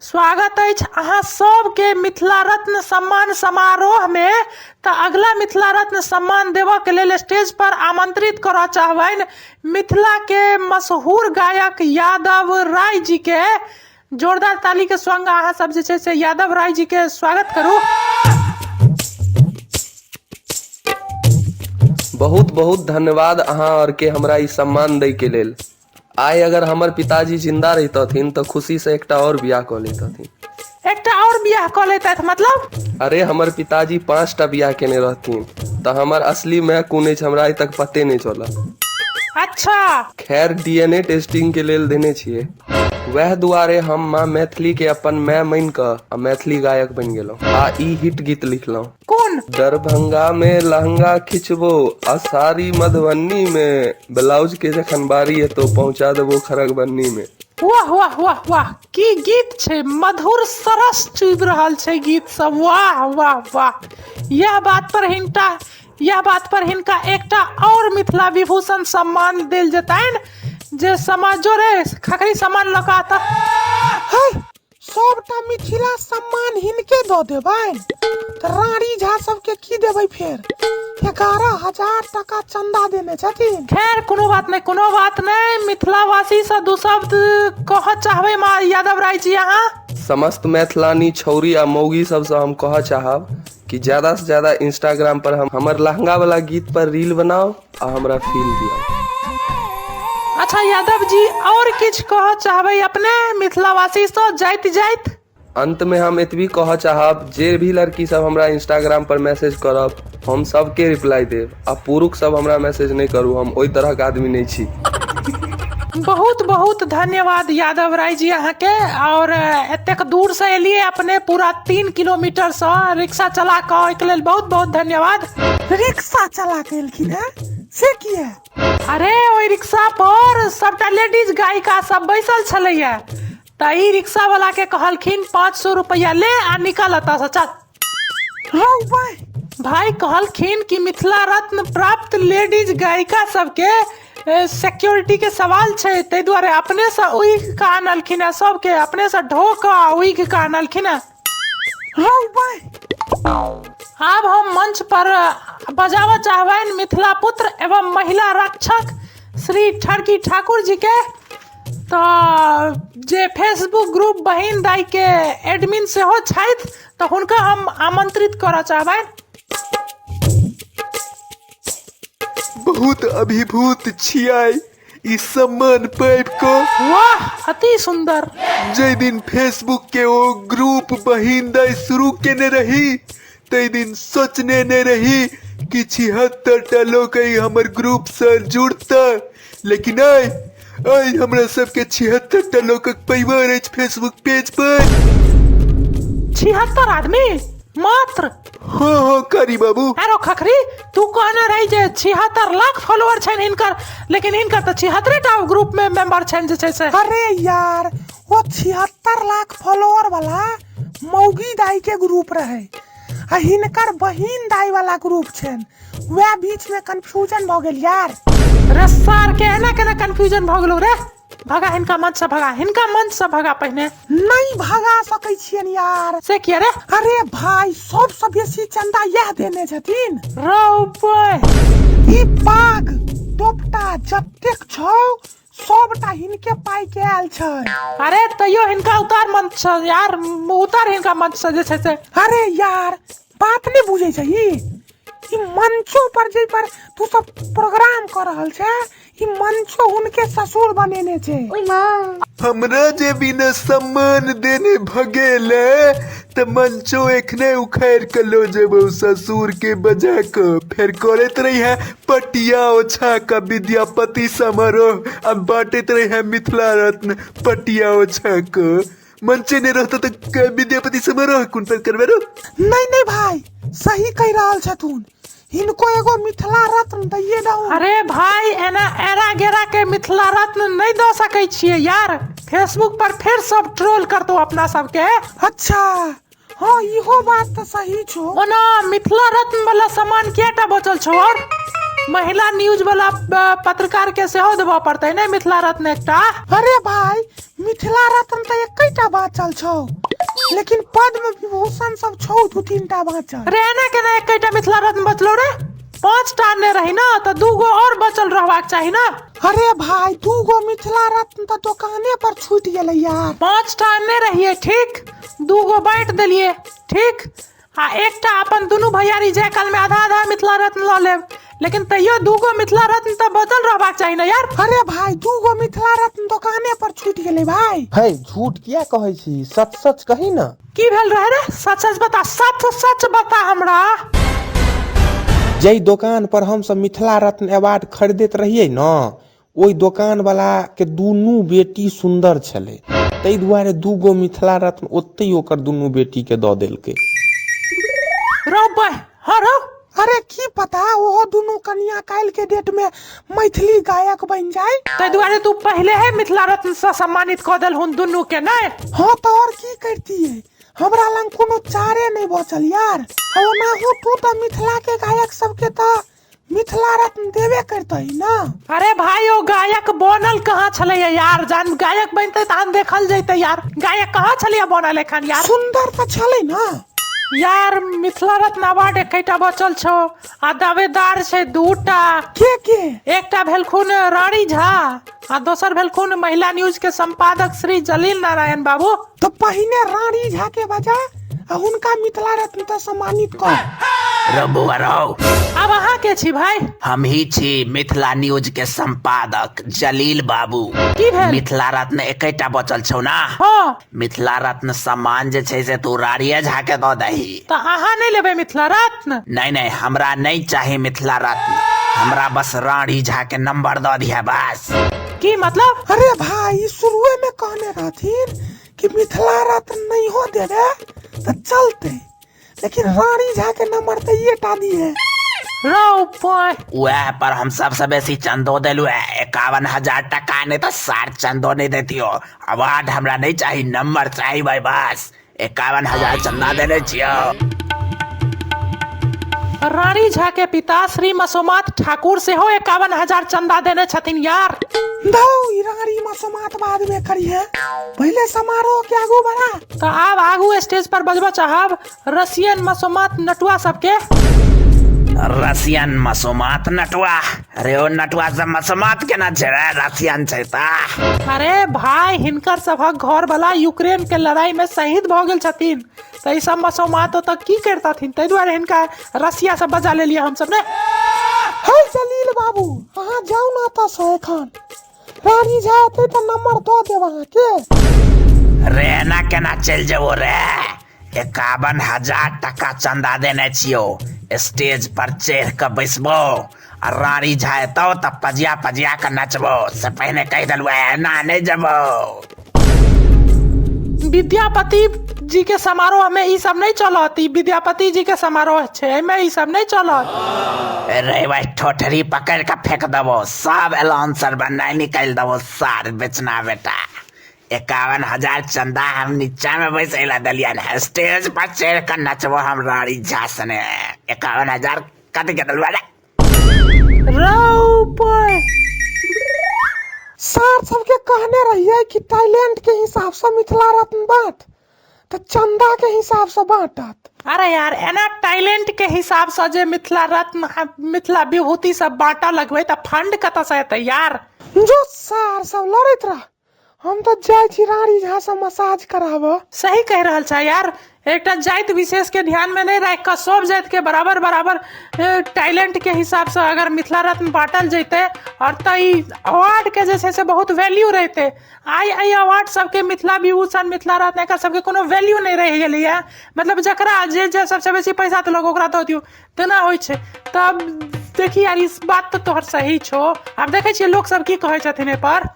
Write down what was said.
स्वागत अछि अहाँ सबके मिथिला रत्न सम्मान समारोह में। तो अगला मिथिला रत्न सम्मान देवा के लिए स्टेज पर आमंत्रित करना चाहबनि मिथिला के मशहूर गायक यादव राय जी के। जोरदार ताली के संग अहाँ सब जे छै से यादव राय जी के स्वागत करू। बहुत बहुत धन्यवाद अहाँ और के हमरा ई सम्मान दे के लेल। आइ अगर हमर पिताजी जिंदा रहतथिन तो खुशी से एकटा और बियाह क लेतथिन। एकटा और बियाह क लेतथ मतलब? अरे हमर पिताजी 5टा बियाह केने रहथिन तो हमर असली मैं कोन अछि हमरा अभी तक पते नहीं चला। अच्छा खैर डीएनए टेस्टिंग के लेल देने छिए। वह दुआरे हम माँ मैथिली के अपन मैं मान क मैथिली गायक बन गेलो आ ई हिट गीत लिखलो। कौन? दरभंगा में लहंगा खिंचबो असारी मधुबनी में ब्लाउज के जखन बारी है तो पहुंचा देबो खरगबन्नी में। वाह वाह वाह वाह की गीत छे, मधुर सरस चुभ रहल छे गीत सब। वाह वाह वाह। यह बात पर हिनका एकटा और मिथिला विभूषण सम्मान देल जतैन जे समाजो रे खखरी सम्मान लगाता है। सबटा मिथिला सम्मान हिनके दो देबैन तो रानी झा सबके की देबै फिर? 11,000 टका चंदा देने छथिन। खैर कोनो बात नहीं मिथिला वासी से दू शब्द कह चाहबे मां यादव राय जी अहाँ? समस्त मैथिलानी छौरी आ मौगी सबसे हम कह चाहब कि ज्यादा से ज्यादा इंस्टाग्राम पर हम हमर लहंगा वाला गीत पर रील बनाओ आ हमरा फील दियो। अच्छा यादव जी और किछ कह चाहबे अपने मिथिलावासी से जाइत? अंत में हम एतबी कह चाहब जे भी लड़की सब हमरा इंस्टाग्राम पर मैसेज करब हम सबके रिप्लाई देब आ पुरुष सब हमरा मैसेज नहीं करू, हम ओई तरह के आदमी नहीं छी। बहुत बहुत धन्यवाद यादव राय जी अहाँ के। और एतेक दूर से एलिए अपने पूरा 3 किलोमीटर से रिक्शा चला के एक लेल बहुत बहुत धन्यवाद। रिक्शा चला के एलखिन है से की है? अरे ओई रिक्शा पर सबटा लेडीज गायिका सब बैसल छलैया त ई रिक्शा वाला के कहलखिन 500 रुपया ले आ निकल अता से चल। भाई कहलखिन कि मिथिला रत्न प्राप्त लेडीज गायिका सबके सिक्योरिटी के सवाल छे ते द्वारे अपने से उइग का आनलखिन है, सबके अपने से ढोका उइग का आनलखिन है। अब हम मंच पर बजावा चाहबैन मिथिला पुत्र एवं महिला रक्षक श्री ठरकी ठाकुर जी के। तो जे फेसबुक ग्रुप बहिन दाई के एडमिन से हो छथि तो हुनका हम आमंत्रित करना चाहबैन। बहुत अभिभूत छियै ई सम्मान पाबि को। वाह अति सुंदर। जै दिन फेसबुक के ओ ग्रुप बहिन दाई शुरू केने रही तै दिन सोचने नहीं रही कि 76टा लोग हमर ग्रुप से जुड़ता, लेकिन आई हमरा सबके 76टा लोग परिवार अछि फेसबुक पेज पर। 76 आदमी मात्र? हाँ करी बाबू। अरे खखरी तू कहने रही जे 76 लाख फॉलोअर छन हिनकर, लेकिन हिनकर तो 76टा ग्रुप में मेंबर छन जे छै से। अरे यार वो 76 लाख फॉलोअर वाला मौगी दाई के ग्रुप रहे आ हिनकर बहिन दाई वाला ग्रुप छन, वह बीच में कंफ्यूजन भ गेल यार। रे सर केना कंफ्यूजन भ गेलो रे? भगा हिनका मंच से भगा पहने। नहीं भगा सकै छियन यार। से किया रे? अरे भाई सबसे बेसी चंदा यह देने छथिन रौ पे। ई पाग दोपटा जतेक छौ सबटा हिनके पाई के आयल छै। अरे तैयो हिनका उतार मंच से यार, उतार हिनका मंच से जे छै से। अरे यार बात नहीं बुझे छै ई मंचो पर जे पर तू सब प्रोग्राम कर रहल छै ई मंचो उनके ससुर बनेने छै। ओय मां हमरा जे बिना सम्मान देने भगेले त मंचो एखने उखाड़ के लो जेबो ससुर के बजा के फिर करत रही है पटिया ओछा का विद्यापति समारोह अब बांटत रही है मिथिला रत्न पटिया ओछा के। मंचे ने रहता तो विद्यापति समारोह कौन पर करबेरो? नहीं भाई सही कह रहल छथुन, इनको एगो मिथिला रत्न दइए दो। अरे भाई एना एरा गेरा के मिथिला रत्न नहीं दो सकै छिए यार, फेसबुक पर फिर सब ट्रोल कर दो अपना सबके। अच्छा हाँ इहो बात तो सही छो। ओना मिथिला रत्न वाला सामान केटा बचल छो? और महिला न्यूज वाला पत्रकार के सेहो देबऽ पड़तै ने मिथिला रत्न एकटा। अरे भाई मिथिला रत्न तो एकैटा बाँचल छौ, लेकिन पद्म विभूषण सब छौ 2-3टा बाँचल। रे एना केना एकैटा मिथिला रत्न बचलो रे? 5टा ने रही ना तो 2 और बचल रहबाक चाही ना। अरे भाई 2 मिथिला रत्न तो दुकाने पर छूट गेलै यार। 5टा ने रहिए ठीक, 2 बांट देलिए ठीक, आ एकटा अपन दुनू भैयारी जे काल में आधा मिथिला रत्न ल लेब, लेकिन तैयो 2 मिथिला रत्न तो बचल रहबाक चाही ना यार। अरे भाई 2 मिथिला रत्न दुकाने पर छूट गेलै भाई। है झूठ किया कहै छी, सच सच कही ना। की भेल रहे रे? सच सच बता, सच सच बता हमरा। जई दुकान पर हम सब मिथिला रत्न अवार्ड खरीदैत रहिए न, ओई दुकान वाला के दुनू बेटी सुंदर छले, तै दुआरे 2 मिथिला रत्न ओत्ते ओकर दुनू बेटी के दऽ देलकै। रो बे, हाँ रो। अरे की पता वो दुनू कन्या काल के डेट में मैथिली गायक बन जाए। तै दुआरे तू पहले है मिथिला रत्न से सम्मानित कऽ देल हुन दुनू के नै। हाँ तो और की करती, हमरा लंग कोनो चारे नहीं बचल यार। ओना हो तू तो मिथिला के गायक सबके तो मिथिला रत्न देवे करते ना। अरे भाई ओ गायक बनल कहाँ छले यार? जान गायक बनते तहन देखल जैते यार। गायक कहाँ छलिए बनल एखन यार? सुंदर तो छले ना यार। मिथिला रत्न अवार्ड एकटा बचल छौ आ दावेदार छै 2टा। के एकटा भेलखुन रानी झा आ दोसर भेलखुन महिला न्यूज के संपादक श्री जलील नारायण बाबू। तो पहिने रानी झा के बजा आ हुनका मिथिला रत्न तो सम्मानित कर। रबुआरो, अब अहाँ के छी भाई? हम ही छी मिथिला न्यूज के संपादक जलील बाबू। की भेल? मिथिला रत्न एकैटा बचल छौ ना। हाँ मिथिला रत्न सम्मान जे छै से तू रारिये झा के दऽ दही। तो अहाँ नहीं लेबै मिथिला रत्न? नहीं हमरा नहीं चाही मिथिला रत्न, हमरा बस रानी झा के नंबर दऽ दिया बस। की मतलब? अरे भाई शुरुए में कहने रहथिन कि मिथिला रत्न नहीं हो देवे तो चलते, लेकिन रानी झा के नंबर तो ये टा दिए। रो बॉय, वह पर हम सबसे बेसी चंदो दिलु है, 51,000 टका नहीं तो 60 चंदो नहीं देती हो। अवार्ड हमरा नहीं चाहिए, नंबर चाहिए भाई बस। 51,000 चंदा देने छियो। रानी झा के पिता श्री मसोमात ठाकुर से हो 51,000 चंदा देने छथिन यार। दो रानी मसोमात बाद में करी है, पहले समारोह के आगू बढ़ा। तो आप आगू स्टेज पर बजबा चाहब रसियन मसोमात नटुआ सबके। रसियन मसोमात नटुआ? अरे ओ नटुआ सब मसोमात के ना छै, रसियन छै ता। अरे भाई हिनकर सभक घर वाला यूक्रेन के लड़ाई में शहीद भ गेल छथिन, तो ई सब मसोमात तो की करताथिन, तै दुआरे हिनका रसिया से बजा लेलिए हम सब ने। हे जलील बाबू अहाँ जाऊ ना तो सो एखन रानी झा आते तो नंबर दो देब अहाँ के। रे एना केना चल जेबो रे? 51,000 टका चंदा देने छियो, स्टेज पर चढ़ के बैसबो आ रानी झा एतौ त पजिया के नचबो। से पहले कह देलु एना नहीं जेबो। विद्यापति जी के समारोह में ई सब नहीं चलत, ई विद्यापति जी के समारोह छै, एमे ई सब नहीं चलत। रे भाई ठोठरी पकड़ के फेंक देबो, सब एलाउंसर बनाए निकाल देबो सार बेचना बेटा। 51,000 चंदा हम नीचा में बैसेला दलियन है, स्टेज पर चढ़ कर नचबो हम रानी झा सने। 51,000 कट के दलवा रे। रो बॉय, सर सबके कहने रहिए कि टैलेंट के हिसाब से मिथिला रत्न बांट, तो चंदा के हिसाब से बांटत। अरे यार एना टैलेंट के हिसाब से जे मिथिला रत्न मिथिला विभूति सब बांटा लगबे त फंड कत से एतै यार? जो सर सब लड़त रह, हम तो जाय छी रानी झा से मसाज कराबो। सही कह रहल छ यार। एकटा जाति विशेष के ध्यान में नहीं रख कर सब जाति के बराबर बराबर टैलेंट के हिसाब से अगर मिथिला रत्न बांटल जैते और तो अवार्ड के जैसे से बहुत वैल्यू रहते। आई अवार्ड सबके मिथिला विभूषण मिथिला रत्न एकर सबके कोनो वैल्यू नहीं रह गेलै है। मतलब जकरा जे सबसे बेसी पैसा तो लोग ओकरा दऽ दियौ तेना होइ छै। तब देखी यार इस बात तो तोहर सही छो। आब देखे छियै लोग सब की कहै छथिन ए पर।